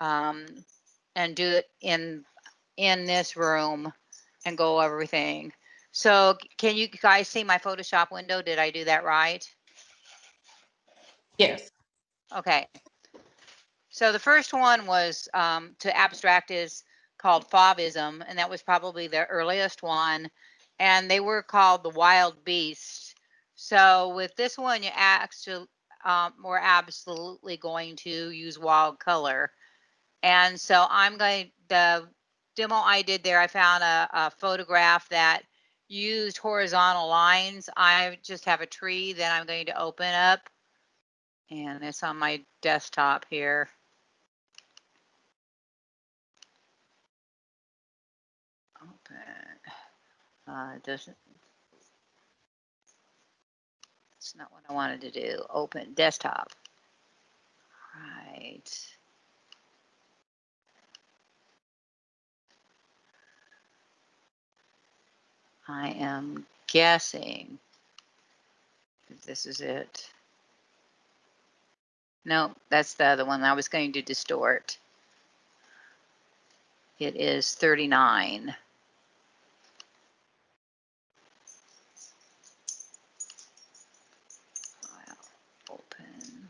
and do it in this room and go over everything. So can you guys see my Photoshop window? Did I do that right? Yes. Okay. So the first one was to abstract is called Fauvism, and that was probably the earliest one. And they were called the wild beasts. So with this one, you actually we're absolutely going to use wild color. And so the demo I did there, I found a photograph that used horizontal lines. I just have a tree that I'm going to open up. And it's on my desktop here. Open. It doesn't. That's not what I wanted to do. Open desktop. Right. I am guessing if this is it. No, that's the other one I was going to distort. It is 39. Open.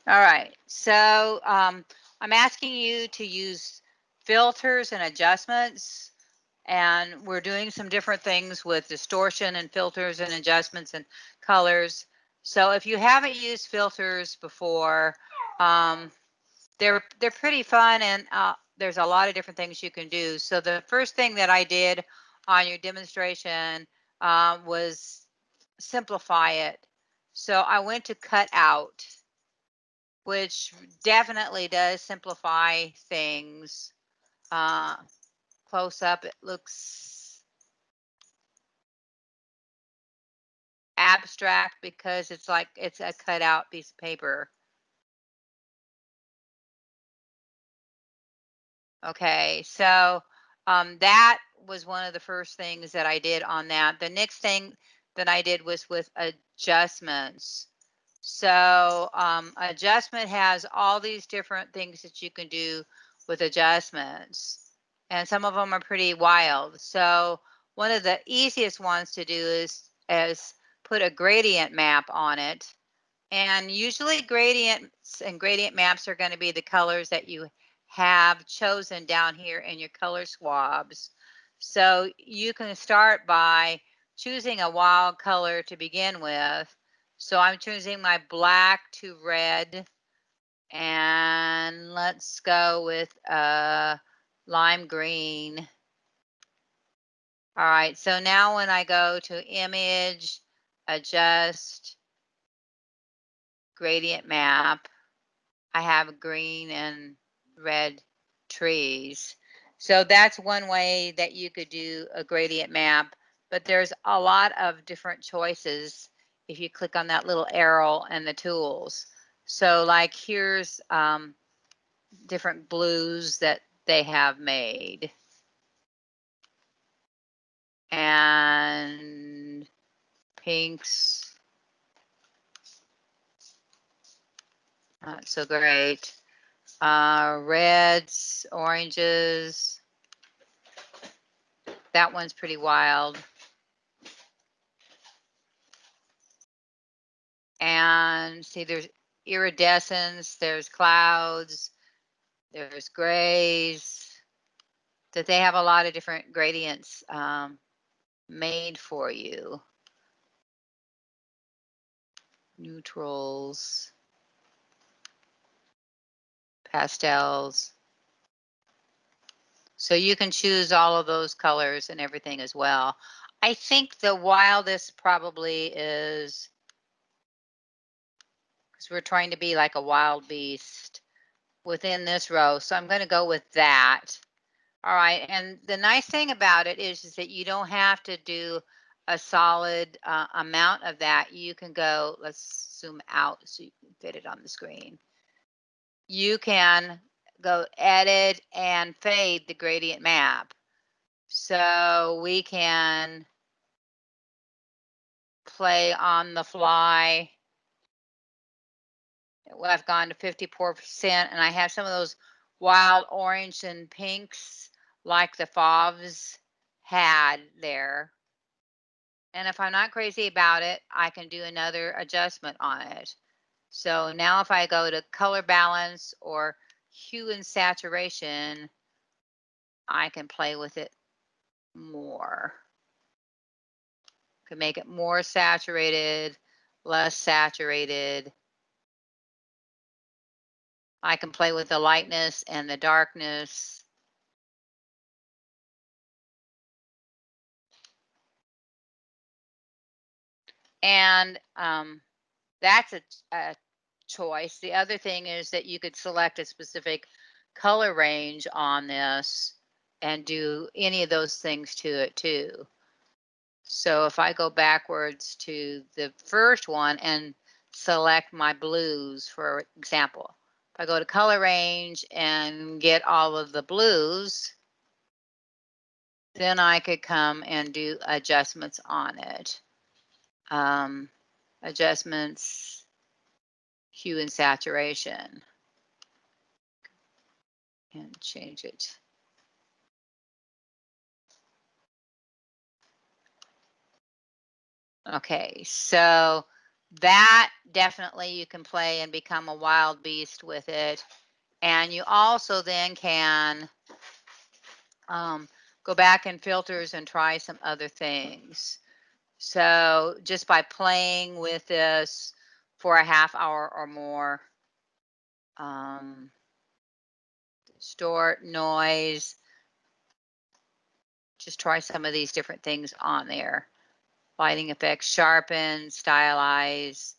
All right, so I'm asking you to use filters and adjustments, and we're doing some different things with distortion and filters and adjustments and colors. So if you haven't used filters before, they're pretty fun, and there's a lot of different things you can do. So the first thing that I did on your demonstration was simplify it. So I went to cut out, which definitely does simplify things. Close up, it looks abstract because it's like it's a cut out piece of paper. Okay, so that was one of the first things that I did on that. The next thing that I did was with adjustments. So adjustment has all these different things that you can do with adjustments, and some of them are pretty wild. So one of the easiest ones to do is put a gradient map on it. And usually gradients and gradient maps are going to be the colors that you have chosen down here in your color swabs. So you can start by choosing a wild color to begin with. So I'm choosing my black to red, and let's go with lime green. All right, so now when I go to image, adjust, gradient map, I have green and red trees. So that's one way that you could do a gradient map, but there's a lot of different choices if you click on that little arrow and the tools. So like here's different blues that they have made. And pinks, not so great. Reds, oranges. That one's pretty wild. And see, there's iridescence, there's clouds, there's grays, that they have a lot of different gradients made for you. Neutrals, pastels. So you can choose all of those colors and everything as well. I think the wildest probably is, because we're trying to be like a wild beast within this row. So I'm going to go with that. All right. And the nice thing about it is that you don't have to do a solid amount of that. You can go, let's zoom out so you can fit it on the screen. You can go edit and fade the gradient map. So we can play on the fly I've gone to 54%, and I have some of those wild orange and pinks like the Fauves had there. And if I'm not crazy about it, I can do another adjustment on it. So now if I go to color balance or hue and saturation, I can play with it more. Can make it more saturated, less saturated. I can play with the lightness and the darkness. And that's a choice. The other thing is that you could select a specific color range on this and do any of those things to it too. So if I go backwards to the first one and select my blues, for example, if I go to color range and get all of the blues, then I could come and do adjustments on it. Adjustments, hue and saturation, and change it. Okay, so that definitely you can play and become a wild beast with it. And you also then can go back in filters and try some other things. So just by playing with this for a half hour or more, distort, noise, just try some of these different things on there. Lighting effects, sharpen, stylize,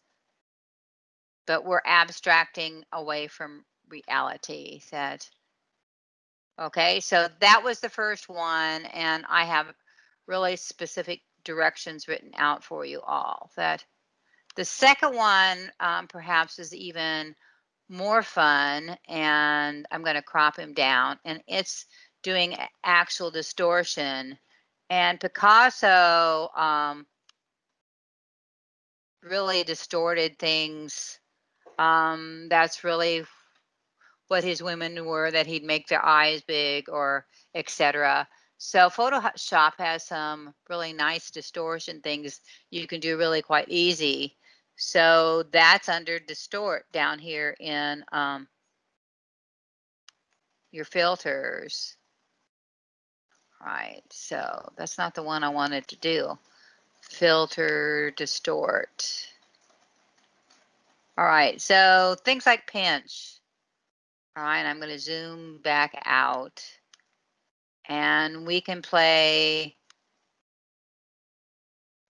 but we're abstracting away from reality. That okay, so that was the first one, and I have really specific directions written out for you all. That the second one perhaps is even more fun, and I'm going to crop him down, and it's doing actual distortion. And Picasso really distorted things. That's really what his women were, that he'd make their eyes big or etc. So Photoshop has some really nice distortion things you can do really quite easy. So that's under distort down here in your filters. Right, so that's not the one I wanted to do. Filter, distort. All right, so things like pinch. All right, I'm going to zoom back out. And we can play,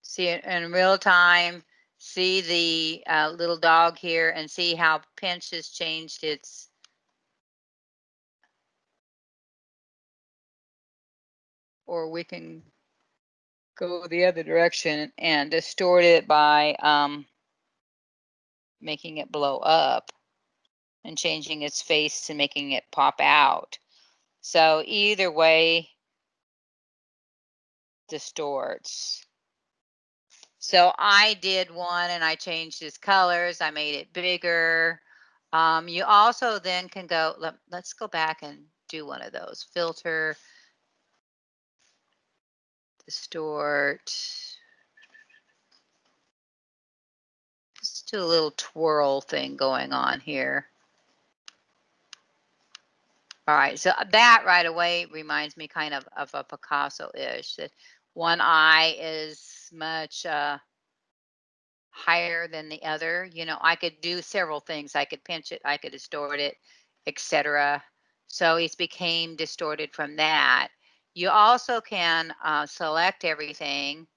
see it in real time, see the little dog here and see how pinch has changed its, or we can go the other direction and distort it by making it blow up and changing its face and making it pop out. So either way distorts. So I did one and I changed his colors. I made it bigger. You also then can go, let's go back and do one of those. Filter, distort. Just do a little twirl thing going on here. All right, so that right away reminds me kind of a Picasso-ish. That one eye is much higher than the other. You know, I could do several things. I could pinch it, I could distort it, etc. So it's became distorted from that. You also can select everything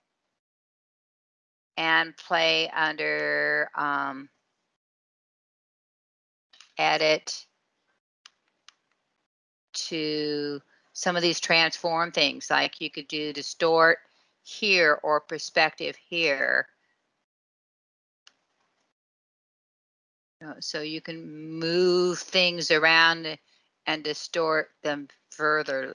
and play under edit to some of these transform things. Like you could do distort here or perspective here. So you can move things around and distort them further.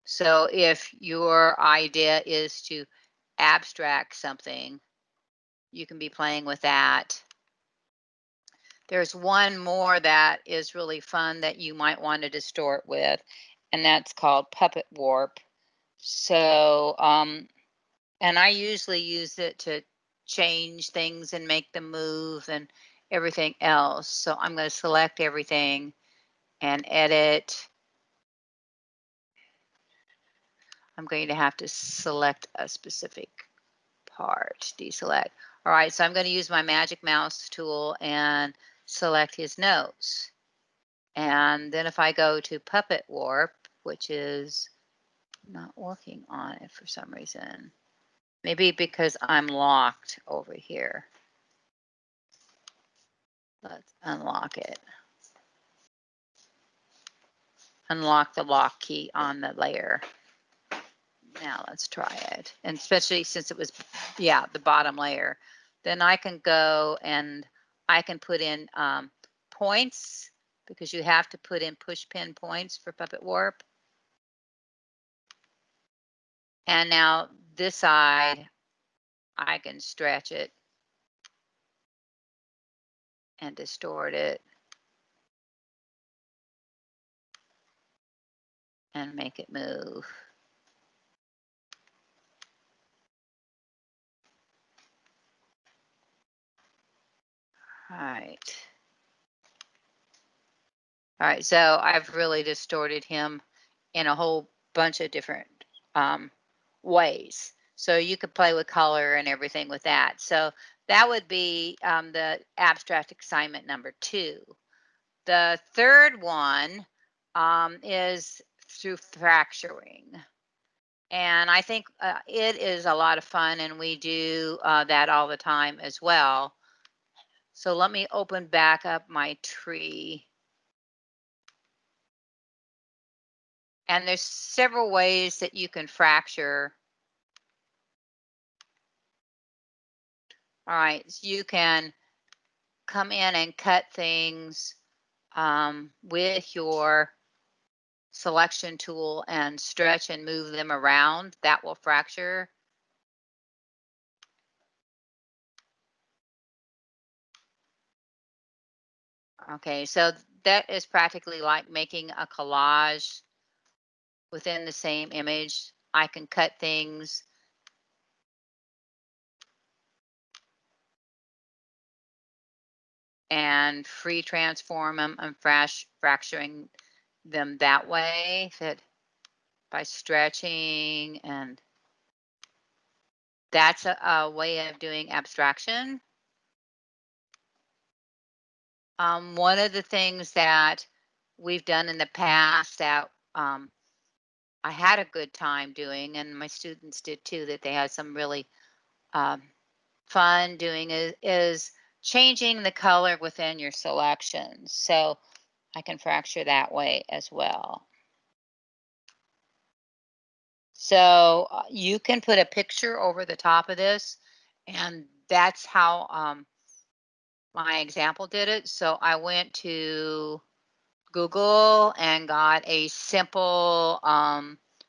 So if your idea is to abstract something, you can be playing with that. There's one more that is really fun that you might want to distort with, and that's called Puppet Warp. So, and I usually use it to change things and make them move and everything else. So I'm going to select everything and edit. I'm going to have to select a specific part, deselect. All right, so I'm going to use my magic mouse tool and select his nose. And then if I go to Puppet Warp, which is not working on it for some reason, maybe because I'm locked over here. Let's unlock it. Unlock the lock key on the layer. Now let's try it. And especially since it was, yeah, the bottom layer. Then I can go and I can put in points, because you have to put in push pin points for Puppet Warp. And now this side, I can stretch it and distort it and make it move. All right. All right, so I've really distorted him in a whole bunch of different ways. So you could play with color and everything with that. So that would be the abstract assignment number 2. The third one is through fracturing. And I think it is a lot of fun, and we do that all the time as well. So let me open back up my tree. And there's several ways that you can fracture. All right, so you can come in and cut things with your selection tool and stretch and move them around. That will fracture. Okay, so that is practically like making a collage within the same image. I can cut things and free transform them and fracturing them that way, that by stretching, and that's a way of doing abstraction. One of the things that we've done in the past that I had a good time doing, and my students did too, that they had some really fun doing, is changing the color within your selections. So I can fracture that way as well. So you can put a picture over the top of this, and that's how my example did it. So I went to Google and got a simple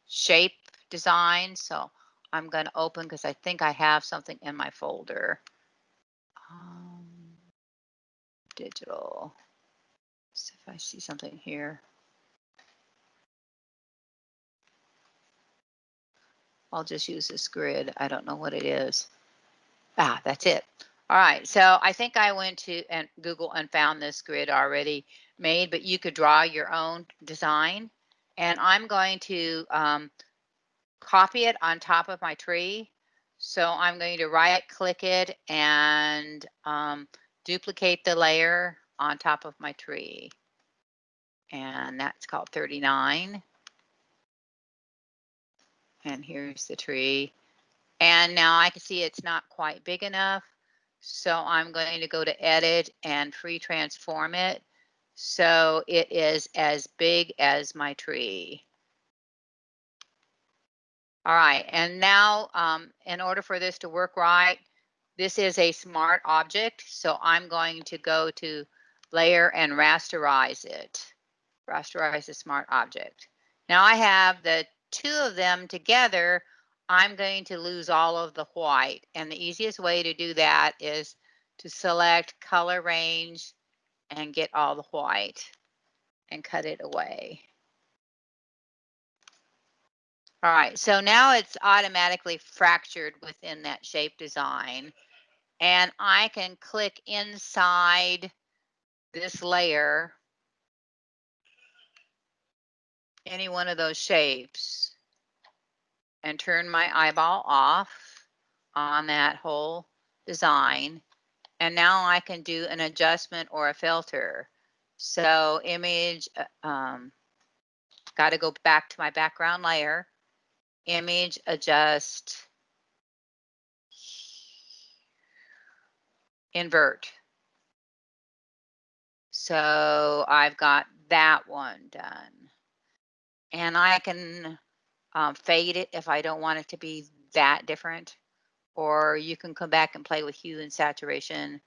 shape design. So I'm going to open, because I think I have something in my folder. Digital. See if I see something here. I'll just use this grid. I don't know what it is. Ah, that's it. All right, so I think I went to Google and found this grid already made, but you could draw your own design. And I'm going to copy it on top of my tree. So I'm going to right click it and duplicate the layer on top of my tree. And that's called 39. And here's the tree. And now I can see it's not quite big enough. So I'm going to go to edit and free transform it, so it is as big as my tree. All right, and now in order for this to work right, this is a smart object. So I'm going to go to layer and rasterize it. Rasterize the smart object. Now I have the two of them together I'm going to lose all of the white. And the easiest way to do that is to select color range and get all the white and cut it away. All right, so now it's automatically fractured within that shape design. And I can click inside this layer, any one of those shapes, and turn my eyeball off on that whole design. And now I can do an adjustment or a filter. So image, got to go back to my background layer, image, adjust, invert. So I've got that one done. And I can fade it if I don't want it to be that different. Or you can come back and play with hue and saturation.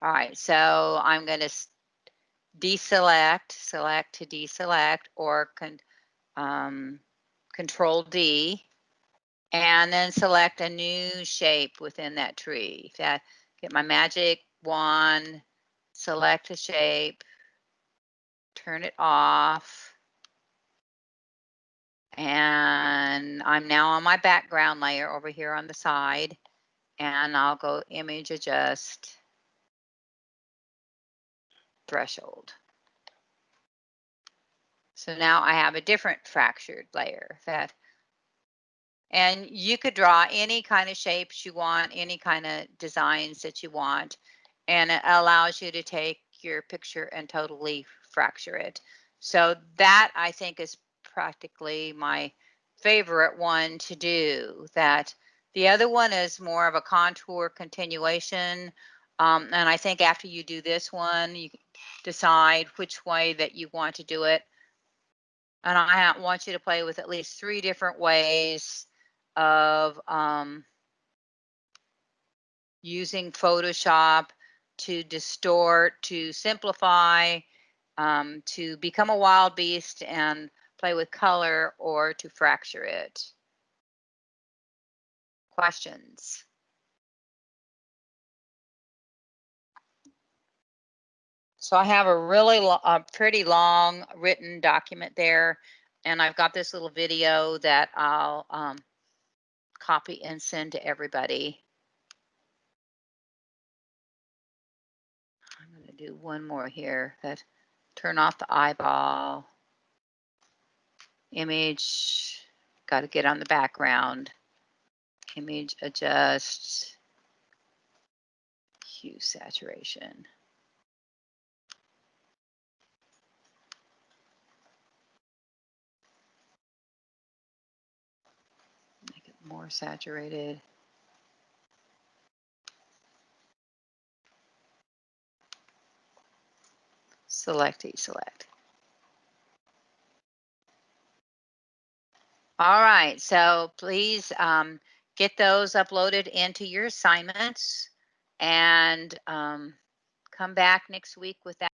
All right, so I'm going to deselect, select to deselect, or Control D, and then select a new shape within that tree. Get my magic wand, select a shape, turn it off, and I'm now on my background layer over here on the side, and I'll go image adjust, threshold. So now I have a different fractured layer. And you could draw any kind of shapes you want, any kind of designs that you want, and it allows you to take your picture and totally fracture it. So that, I think, is practically my favorite one to do. That the other one is more of a contour continuation. And I think after you do this one, you decide which way that you want to do it. And I want you to play with at least 3 different ways of using Photoshop to distort, to simplify, to become a wild beast and play with color, or to fracture it. Questions? So I have a pretty long written document there, and I've got this little video that I'll copy and send to everybody. I'm going to do one more here. That turn off the eyeball. Image, got to get on the background. Image adjust, hue saturation. Make it more saturated. Select, deselect. All right, so please get those uploaded into your assignments, and come back next week with that.